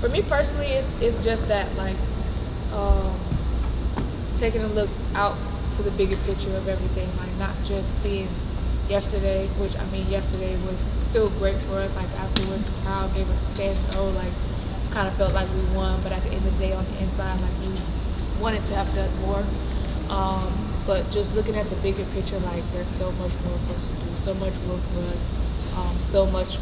For me personally, it's just that like um, taking a look out to the bigger picture of everything, like not just seeing yesterday, which I mean yesterday was still great for us. Like afterwards, the crowd gave us a standing O. Like kind of felt like we won, but at the end of the day, on the inside, like you wanted to have done more. But just looking at the bigger picture, like there's so much more for us to do, so much growth for us, so much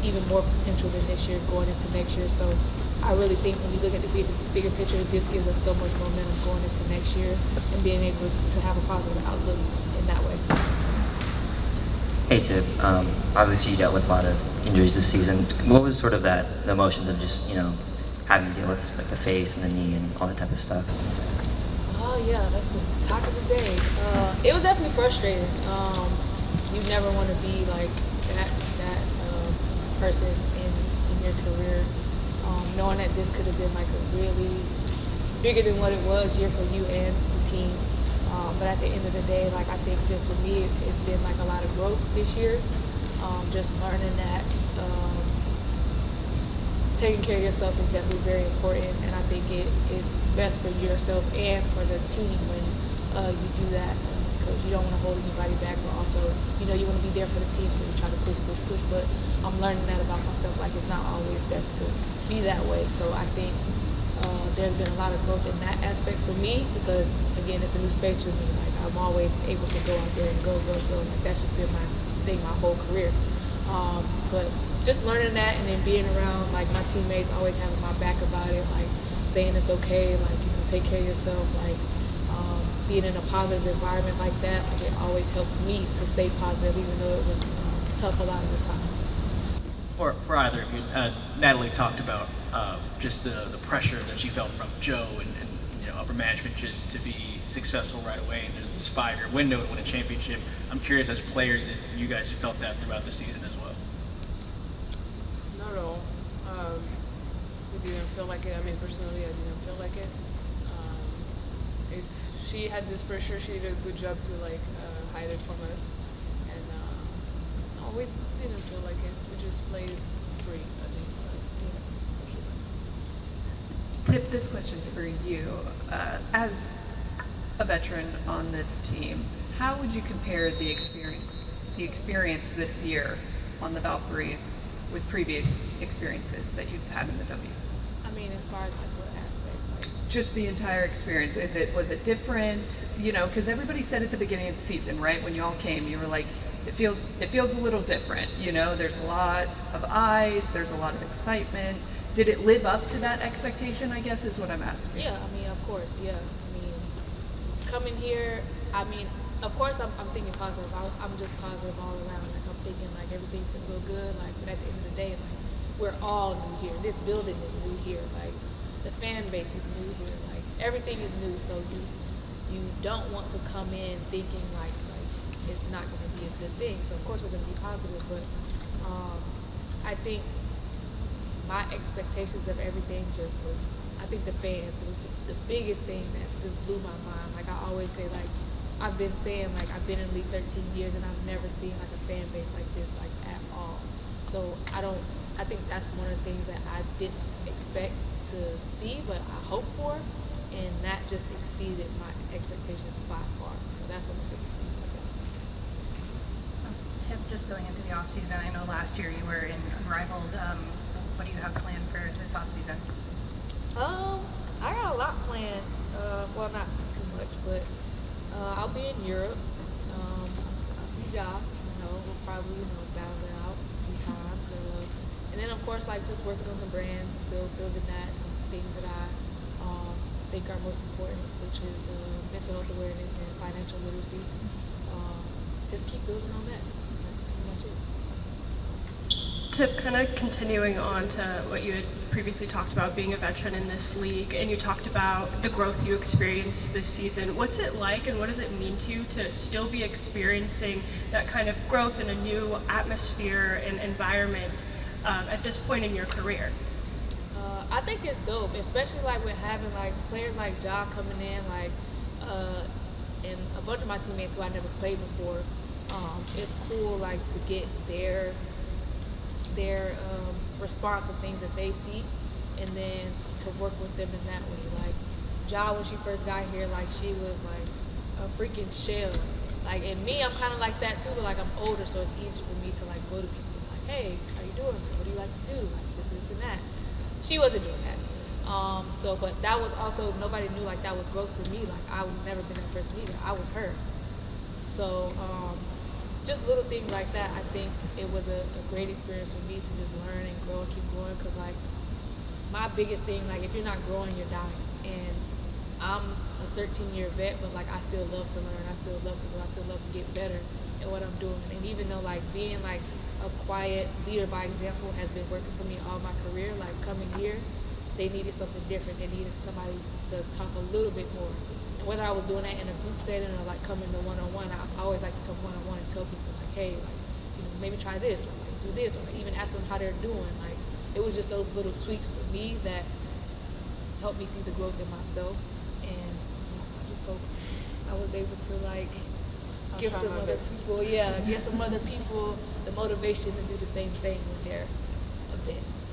even more potential than this year going into next year. So I really think when you look at the bigger picture, this gives us so much momentum going into next year and being able to have a positive outlook in that way. Hey Tip, obviously you dealt with a lot of injuries this season. What was sort of the emotions of just, having to deal with like the face and the knee and all that type of stuff? Oh yeah, that's the talk of the day. It was definitely frustrating. You never want to be like that person in your career, knowing that this could have been like a really bigger than what it was year for you and the team. But at the end of the day, like I think just for me, it's been like a lot of growth this year. Just learning that taking care of yourself is definitely very important, and I think it's best for yourself and for the team when you do that, because you don't want to hold anybody back, but also you want to be there for the team, so you try to push. But I'm learning that about myself. Like it's not always best to be that way. So I think there's been a lot of growth in that aspect for me, because again, it's a new space for me. Like I'm always able to go out there and go. Like that's just been my thing my whole career. But just learning that and then being around like my teammates, always having my back about it, like saying it's okay, like take care of yourself, like being in a positive environment like that, like it always helps me to stay positive, even though it was tough a lot of the times. For either of you, Natalie talked about just the pressure that she felt from Joe and upper management just to be successful right away, and there's this 5-year window to win a championship. I'm curious as players if you guys felt that throughout the season as well. Not at all. We didn't feel like it. I mean, personally, I didn't feel like it. If she had this pressure, she did a good job to hide it from us. And no, we didn't feel like it. We just played free, I think. Tip, this question's for you. As a veteran on this team, how would you compare the experience this year on the Valkyries with previous experiences that you've had in the W? I mean, as far as like what aspect? Like, Just the entire experience. Was it different? Because everybody said at the beginning of the season, right, when you all came, you were like, it feels a little different. There's a lot of eyes, there's a lot of excitement. Did it live up to that expectation, I guess, is what I'm asking? Yeah, I mean, of course, yeah. I mean, coming here, I mean, of course, I'm thinking positive. I'm just positive all around. Like, I'm thinking, like, everything's going to go good. Like, but at the end of the day, like, we're all new here. This building is new here. Like, the fan base is new here. Like, everything is new. So you don't want to come in thinking, like it's not going to be a good thing. So, of course, we're going to be positive. But I think my expectations of everything just was, I think the fans, it was the biggest thing that just blew my mind. Like I always say, like I've been saying, like I've been in the league 13 years and I've never seen like a fan base like this, like at all. So I think that's one of the things that I didn't expect to see, but I hoped for, and that just exceeded my expectations by far. So that's one of the biggest things like that. Tip, just going into the off season, I know last year you were in Unrivaled. What do you have planned for this off season? I got a lot planned. Well, not too much, but I'll be in Europe. I'll see Ja. We'll probably battle it out a few times, and then of course like just working on the brand, still building that, things that I think are most important, which is mental health awareness and financial literacy. Just keep building on that. That's pretty much it. Tip, kind of continuing on to what you had previously talked about being a veteran in this league, and you talked about the growth you experienced this season. What's it like and what does it mean to you to still be experiencing that kind of growth in a new atmosphere and environment at this point in your career? I think it's dope, especially like with having like players like Ja coming in, like and a bunch of my teammates who I never played before. It's cool like to get their response of things that they see, and then to work with them in that way. Like Ja, when she first got here, like she was like a freaking shell. Like, and me, I'm kind of like that too, but like I'm older, so it's easier for me to like go to people and like, hey, how you doing? What do you like to do? Like this, and that. She wasn't doing that. But that was also, nobody knew like that was growth for me. Like I was never been that person either. I was her. So just little things like that. I think it was a great experience for me to just learn and grow and keep growing. Cause like my biggest thing, like if you're not growing, you're dying. And I'm a 13-year vet, but like I still love to learn. I still love to grow. I still love to get better at what I'm doing. And even though like being like a quiet leader by example has been working for me all my career, like coming here, they needed something different. They needed somebody to talk a little bit more. And whether I was doing that in a group setting or like coming to one-on-one, I always like to come one-on-one and tell people like, hey, like, you know, maybe try this or like do this, or like even ask them how they're doing. Like it was just those little tweaks for me that helped me see the growth in myself. And I just hope I was able to like give some other people, give some other people the motivation to do the same thing when they're events.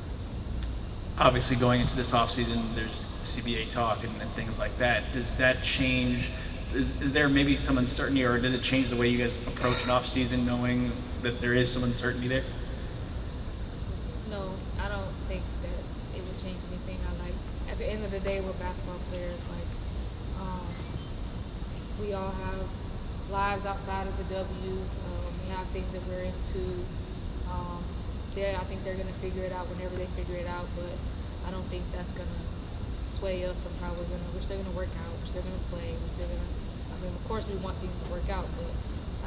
Obviously, going into this offseason, there's CBA talk and things like that. Does that change? Is there maybe some uncertainty, or does it change the way you guys approach an offseason, knowing that there is some uncertainty there? No, I don't think that it would change anything. At the end of the day, we're basketball players. Like, we all have lives outside of the W. We have things that we're into. I think they're gonna figure it out whenever they figure it out. But I don't think that's gonna sway us on how we're still gonna work out. We're still gonna play. We're still gonna. I mean, of course, we want things to work out, but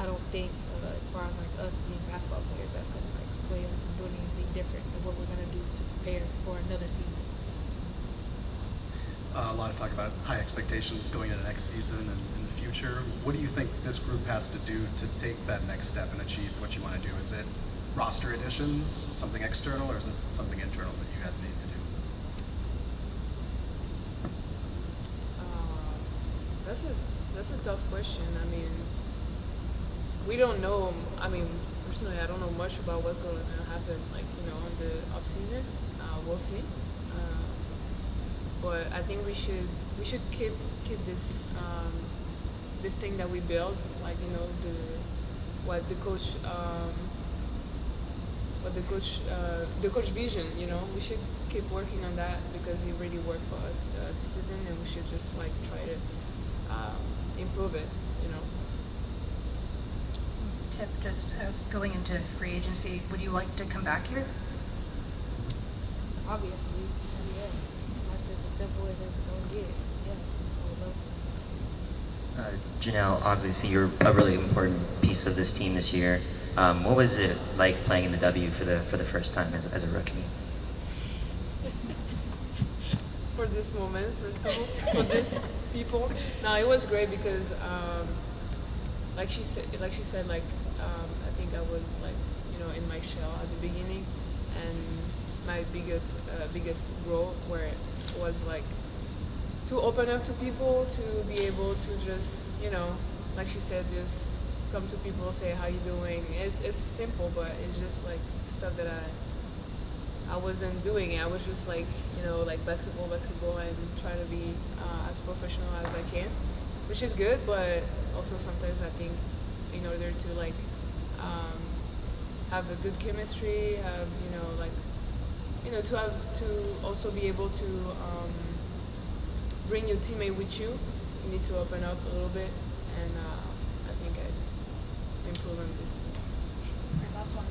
I don't think as far as like us being basketball players, that's gonna like sway us from doing anything different than what we're gonna do to prepare for another season. A lot of talk about high expectations going into next season and in the future. What do you think this group has to do to take that next step and achieve what you want to do? Is it roster additions, something external, or is it something internal that you guys need to do? That's a tough question. I mean, we don't know. I mean, personally, I don't know much about what's going to happen. Like, you know, in the off season, we'll see. But I think we should keep this this thing that we build. Like, you know, the coach vision. You know, we should keep working on that because it really worked for us this season, and we should just like try to improve it. You know. Tip, just as going into free agency, would you like to come back here? Obviously, yeah. That's just as simple as it's gonna get. Yeah, I would love to. Janelle, obviously you're a really important piece of this team this year. What was it like playing in the W for the first time as a rookie? For this moment, first of all, for this people, no, it was great because, like she said, I think I was like, you know, in my shell at the beginning, and my biggest role where it was like to open up to people, to be able to just, you know, like she said, just come to people, say how you doing. It's simple, but it's just like stuff that I wasn't doing. I was just like, you know, like basketball, and try to be as professional as I can, which is good. But also sometimes I think in order to like have a good chemistry, have, you know, like, you know, to also be able to bring your teammate with you, you need to open up a little bit, and I think I improve on this. Last one.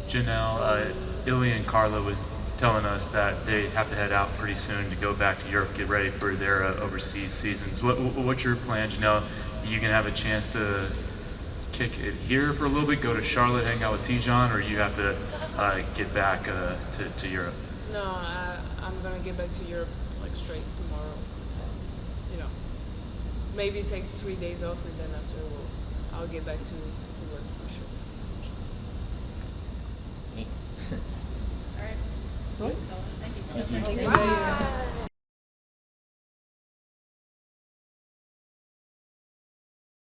Janelle, Ilya and Carla was telling us that they have to head out pretty soon to go back to Europe, get ready for their overseas seasons. What's your plan, Janelle? You gonna have a chance to kick it here for a little bit, go to Charlotte, hang out with Tijan, or you have to get back to Europe? No, I'm gonna get back to Europe like straight tomorrow. You know, maybe take 3 days off, and then after I'll get back to work for sure. All right. Good. Thank you. Thank you.